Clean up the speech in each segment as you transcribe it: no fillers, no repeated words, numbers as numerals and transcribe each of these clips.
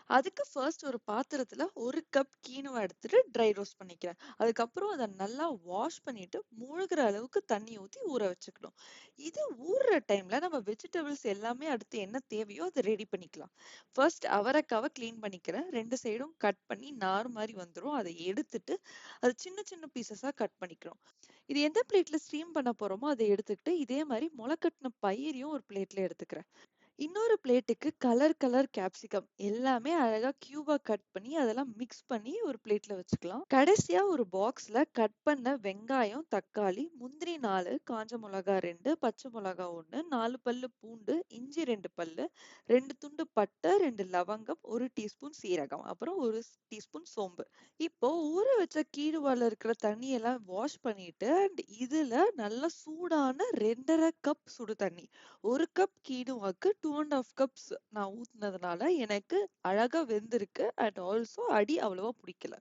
அதுக்கு ஃபர்ஸ்ட் ஒரு பாத்திரத்துல 1 கப் கீனுவ எடுத்துட்டு ட்ரை ரோஸ்ட் பண்ணிக்கிறேன். அதுக்கப்புறம் அத நல்லா வாஷ் பண்ணிட்டு மூழ்குற அளவுக்கு தண்ணி ஊத்தி ஊற வச்சுக்கணும். இது ஊறுற டைம்ல நம்ம வெஜிடபிள்ஸ் எல்லாமே அடுத்து என்ன தேவையோ அத ரெடி பண்ணிக்கலாம். ஃபர்ஸ்ட் அவரைக்காவ கிளீன் பண்ணிக்கிறேன். 2 சைடும் கட் பண்ணி நார் மாரி வந்துரும். அத எடுத்துட்டு அது சின்ன சின்ன பீசஸா கட் பண்ணிக்கிறோம். இது எந்த பிளேட்ல ஸ்டீம் பண்ண போறோமோ அத எடுத்துக்கிட்டு இதே மாரி முளைக்கட்டின பயிரையும் ஒரு பிளேட்ல எடுத்துக்கிறேன். இன்னொரு பிளேட்டுக்கு கலர் கேப்சிகம் எல்லாமே அழகா கியூபா கட் பண்ணி அதெல்லாம் மிக்ஸ் பண்ணி ஒரு பிளேட்ல வச்சுக்கலாம். கடைசியா ஒரு பாக்ஸ்ல கட் பண்ண வெங்காயம், தக்காளி, முந்திரி 4, காஞ்ச மிளகா 2, பச்சை மிளகா 1, 4 பல்லு பூண்டு, இஞ்சி 2 பல்லு, 2 துண்டு பட்டை, 2 லவங்கம், 1 டீஸ்பூன் சீரகம், அப்புறம் 1 டீஸ்பூன் சோம்பு. இப்போ ஊற வச்ச கீடுவால இருக்கிற தண்ணியெல்லாம் வாஷ் பண்ணிட்டு அண்ட் இதுல நல்லா சூடான 2.5 கப் சுடு தண்ணி, 1 கப் கீனுவாக்கு 2.5 கப்ஸ் நான் ஊத்துனதுனால எனக்கு அழகா வெந்திருக்கு அண்ட் ஆல்சோ அடி அவ்வளவா பிடிக்கல.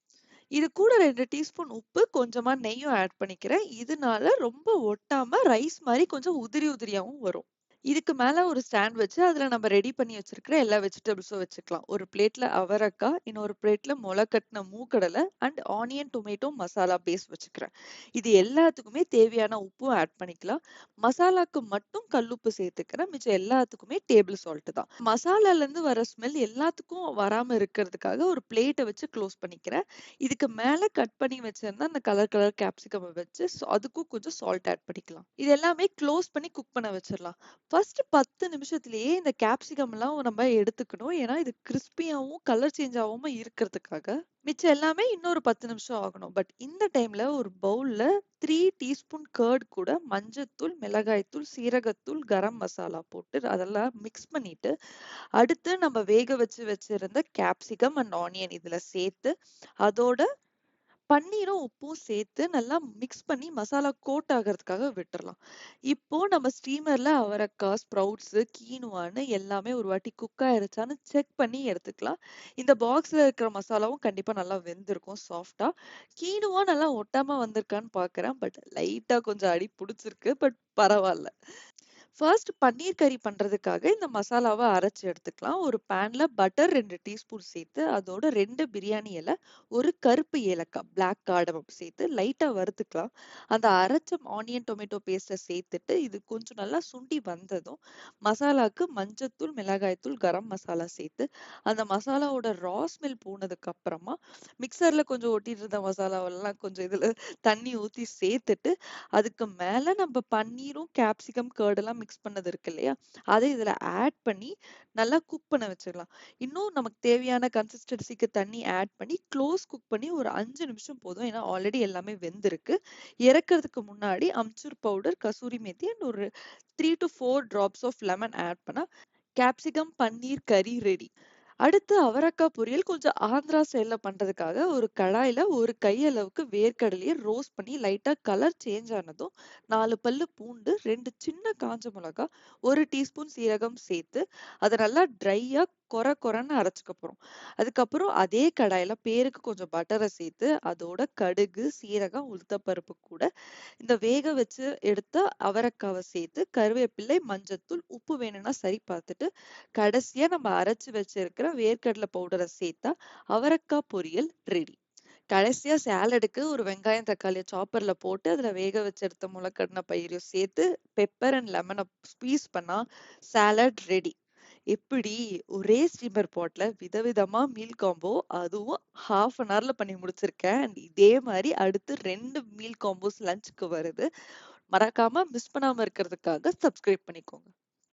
இது கூட 2 டீஸ்பூன் உப்பு, கொஞ்சமா நெய்யும் ஆட் பண்ணிக்கிறேன். இதனால ரொம்ப ஒட்டாம ரைஸ் மாதிரி கொஞ்சம் உதிரி உதிரியாவும் வரும். இதுக்கு மேல ஒரு ஸ்டாண்ட் வச்சு அதுல நம்ம ரெடி பண்ணி வச்சிருக்கிற எல்லா வெஜிடபிள்ஸும் வச்சுக்கலாம். ஒரு பிளேட்ல அவரைக்காய், இன்னொரு பிளேட்ல முளைக்கட்டின மூக்கடலை and onion tomato masala paste வச்சுக்கிறேன். இது எல்லாத்துக்குமே தேவையான உப்பும் ஆட் பண்ணிக்கலாம். மசாலாக்கு மட்டும் கல்லுப்பு சேர்த்துக்கிறேன். மிச்சம் எல்லாத்துக்குமே டேபிள் சால்ட் தான். மசாலால இருந்து வர ஸ்மெல் எல்லாத்துக்கும் வராம இருக்கிறதுக்காக ஒரு பிளேட்டை வச்சு க்ளோஸ் பண்ணிக்கிறேன். இதுக்கு மேல கட் பண்ணி வச்சிருந்தா அந்த கலர் கேப்சிகம் வச்சு அதுக்கும் கொஞ்சம் சால்ட் ஆட் பண்ணிக்கலாம். இது எல்லாமே க்ளோஸ் பண்ணி குக் பண்ண வச்சிடலாம். ஃபர்ஸ்ட் 10 நிமிஷத்திலேயே இந்த கேப்சிகம்லாம் நம்ம எடுத்துக்கணும். ஏன்னா இது கிறிஸ்பியாவும் கலர் சேஞ்ச் ஆகாம இருக்கிறதுக்காக. மிச்சம் எல்லாமே இன்னொரு 10 நிமிஷம் ஆகணும். பட் இந்த டைம்ல ஒரு பவுல்ல 3 டீஸ்பூன் கர்ட் கூட மஞ்சத்தூள், மிளகாய்த்தூள், சீரகத்தூள், கரம் மசாலா போட்டு அதெல்லாம் மிக்ஸ் பண்ணிட்டு அடுத்து நம்ம வேக வச்சு வச்சிருந்த கேப்சிகம் அண்ட் ஆனியன் இதுல சேர்த்து அதோட பன்னீரும் உப்பும் சேர்த்து நல்லா மிக்ஸ் பண்ணி மசாலா கோட் ஆகிறதுக்காக விட்டுறலாம். இப்போ நம்ம ஸ்டீமர்ல அவரைக்காய், ஸ்ப்ரவுட்ஸ், கீனுவான்னு எல்லாமே ஒரு வாட்டி குக் ஆயிருச்சான்னு செக் பண்ணி எடுத்துக்கலாம். இந்த பாக்ஸ்ல இருக்கிற மசாலாவும் கண்டிப்பா நல்லா வெந்திருக்கும் சாஃப்டா. கீனுவா நல்லா ஒட்டாம வந்திருக்கான்னு பாக்குறேன். பட் லைட்டா கொஞ்சம் அடி பிடிச்சிருக்கு. பட் பரவாயில்ல. ஃபர்ஸ்ட் பன்னீர் கறி பண்றதுக்காக இந்த மசாலாவை அரைச்சு எடுத்துக்கலாம். ஒரு பேன்ல பட்டர் 2 டீஸ்பூன் சேர்த்து அதோட 2 பிரியாணி இலை, ஒரு கருப்பு ஏலக்காய் பிளாக் கார்டமம் சேர்த்து லைட்டா வறுத்துக்கலாம். அந்த அரைச்ச ஆனியன் டொமேட்டோ பேஸ்ட்டை சேர்த்துட்டு இது கொஞ்சம் நல்லா சுண்டி வந்ததும் மசாலாக்கு மஞ்சத்தூள், மிளகாய்த்தூள், கரம் மசாலா சேர்த்து அந்த மசாலாவோட ரா ஸ்மெல் போனதுக்கு அப்புறமா மிக்சர்ல கொஞ்சம் ஒட்டிட்டு இருந்த மசாலாவெல்லாம் கொஞ்சம் இதுல தண்ணி ஊத்தி சேர்த்துட்டு அதுக்கு மேல நம்ம பன்னீரும் கேப்சிகம் கர்ட் எல்லாம் மிக்ஸ் பண்ணது இருக்கு இல்லையா, அதை இதுல ஆட் பண்ணி நல்லா குக் பண்ண வச்சிடலாம். இன்னும் நமக்கு தேவையான கன்சிஸ்டன்சிக்கு தண்ணி ஆட் பண்ணி க்ளோஸ் குக் பண்ணி ஒரு 5 நிமிஷம் போதும். ஏன்னா ஆல்ரெடி எல்லாமே வெந்திருக்கு. இறக்குறதுக்கு முன்னாடி அம்ச்சூர் பவுடர், கசூரி மேத்தி அண்ட் ஒரு 3 to 4 drops of lemon add பண்ணா கேப்சிகம் பன்னீர் கறி ரெடி. அடுத்து அவரக்காய் பொரியல் கொஞ்சம் ஆந்திரா ஸ்டைல்ல பண்றதுக்காக ஒரு கடாயில ஒரு கையளவுக்கு வேர்க்கடலையை ரோஸ்ட் பண்ணி லைட்டா கலர் சேஞ்ச் ஆனதும் 4 பல்லு பூண்டு, 2 சின்ன காஞ்ச மிளகாய், 1 டீஸ்பூன் சீரகம் சேர்த்து அதை நல்லா ட்ரையா கொரன்னு அரைச்சுக்க போறோம். அதுக்கப்புறம் அதே கடாயில பேருக்கு கொஞ்சம் பட்டரை சேர்த்து அதோட கடுகு, சீரகம், உளுத்தப்பருப்பு கூட இந்த வேக வச்சு எடுத்த அவரைக்காவை சேர்த்து கருவேப்பிலை, மஞ்சத்தூள், உப்பு வேணும்னா சரி பார்த்துட்டு கடைசியா நம்ம அரைச்சு வச்சிருக்கிற வேர்க்கடலை பவுடரை சேர்த்தா அவரைக்காய் பொரியல் ரெடி. கடைசியா சாலடுக்கு ஒரு வெங்காயம், தக்காளியை சாப்பர்ல போட்டு அதுல வேக வச்செடுத்த முளைக்கட்டின பயிரையும் சேர்த்து பெப்பர் அண்ட் லெமனை ஸ்குவீஸ் பண்ணா சாலட் ரெடி. எப்படி ஒரே ஸ்டீமர் பாட்ல விதவிதமா மீல் காம்போ, அதுவும் ஹாஃப் அன் ஹவர்ல பண்ணி முடிச்சிருக்கேன். அண்ட் இதே மாதிரி அடுத்து 2 மீல் காம்போஸ் லஞ்சுக்கு வருது. மறக்காம மிஸ் பண்ணாம இருக்கிறதுக்காக சப்ஸ்கிரைப் பண்ணிக்கோங்க.